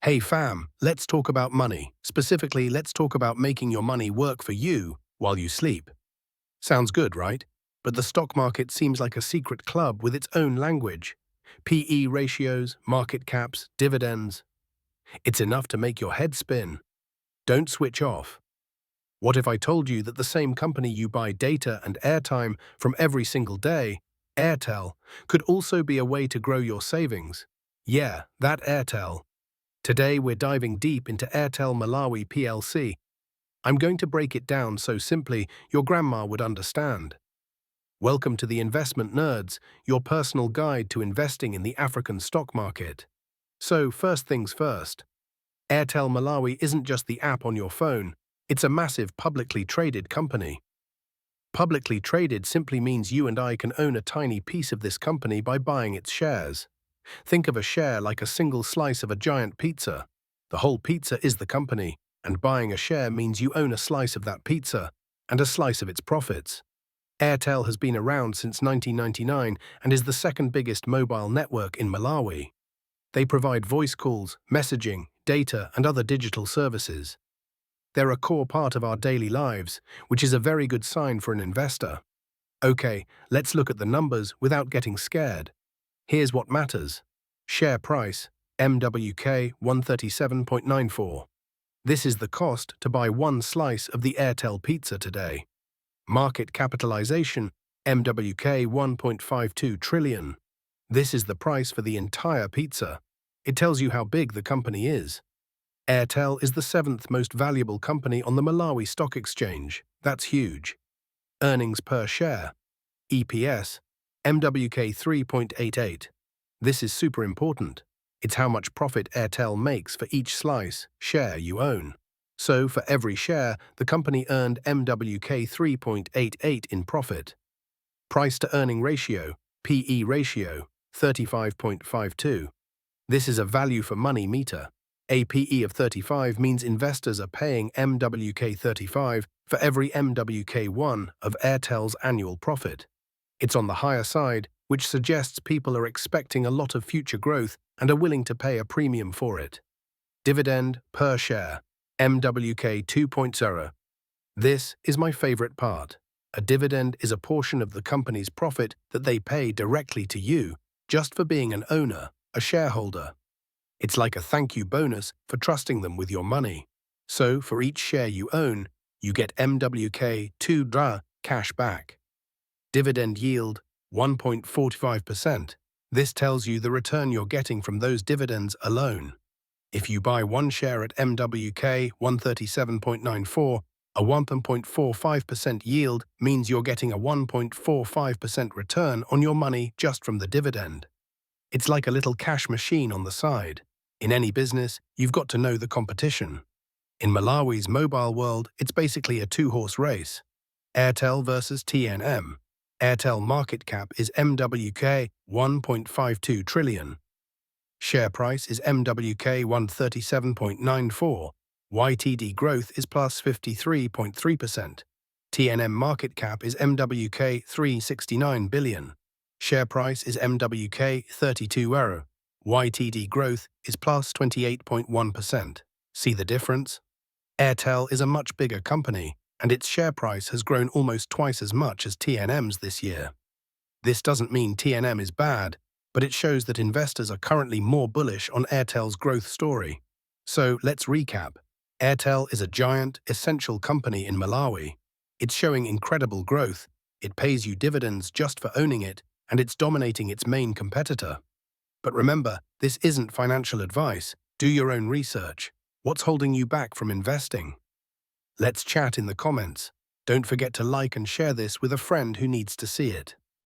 Hey fam, let's talk about money. Specifically, let's talk about making your money work for you while you sleep. Sounds good, right? But the stock market seems like a secret club with its own language. PE ratios, market caps, dividends. It's enough to make your head spin. Don't switch off. What if I told you that the same company you buy data and airtime from every single day, Airtel, could also be a way to grow your savings? Yeah, that Airtel. Today we're diving deep into Airtel Malawi Plc. I'm going to break it down so simply your grandma would understand. Welcome to the Investment Nerds, your personal guide to investing in the African stock market. So first things first, Airtel Malawi isn't just the app on your phone, it's a massive publicly traded company. Publicly traded simply means you and I can own a tiny piece of this company by buying its shares. Think of a share like a single slice of a giant pizza. The whole pizza is the company, and buying a share means you own a slice of that pizza and a slice of its profits. Airtel has been around since 1999 and is the second biggest mobile network in Malawi. They provide voice calls, messaging, data, and other digital services. They're a core part of our daily lives, which is a very good sign for an investor. Okay, let's look at the numbers without getting scared. Here's what matters. Share price, MWK 137.94. This is the cost to buy one slice of the Airtel pizza today. Market capitalization, MWK 1.52 trillion. This is the price for the entire pizza. It tells you how big the company is. Airtel is the seventh most valuable company on the Malawi Stock Exchange. That's huge. Earnings per share, EPS, MWK 3.88. This is super important. It's how much profit Airtel makes for each share you own. So, for every share, the company earned MWK 3.88 in profit. Price-to-earning ratio, PE ratio, 35.52. This is a value-for-money meter. A PE of 35 means investors are paying MWK 35 for every MWK1 of Airtel's annual profit. It's on the higher side, which suggests people are expecting a lot of future growth and are willing to pay a premium for it. Dividend per share, MWK 2.0. This is my favorite part. A dividend is a portion of the company's profit that they pay directly to you, just for being an owner, a shareholder. It's like a thank you bonus for trusting them with your money. So, for each share you own, you get MWK 2 DRA cash back. Dividend yield, 1.45%. This tells you the return you're getting from those dividends alone. If you buy one share at MWK 137.94, a 1.45% yield means you're getting a 1.45% return on your money just from the dividend. It's like a little cash machine on the side. In any business, you've got to know the competition. In Malawi's mobile world, it's basically a two-horse race. Airtel versus TNM. Airtel market cap is MWK 1.52 trillion. Share price is MWK 137.94. YTD growth is plus 53.3%. TNM market cap is MWK 369 billion. Share price is MWK 32 euro. YTD growth is plus 28.1%. See the difference? Airtel is a much bigger company, and its share price has grown almost twice as much as TNM's this year. This doesn't mean TNM is bad, but it shows that investors are currently more bullish on Airtel's growth story. So let's recap. Airtel is a giant, essential company in Malawi. It's showing incredible growth, it pays you dividends just for owning it, and it's dominating its main competitor. But remember, this isn't financial advice. Do your own research. What's holding you back from investing? Let's chat in the comments. Don't forget to like and share this with a friend who needs to see it.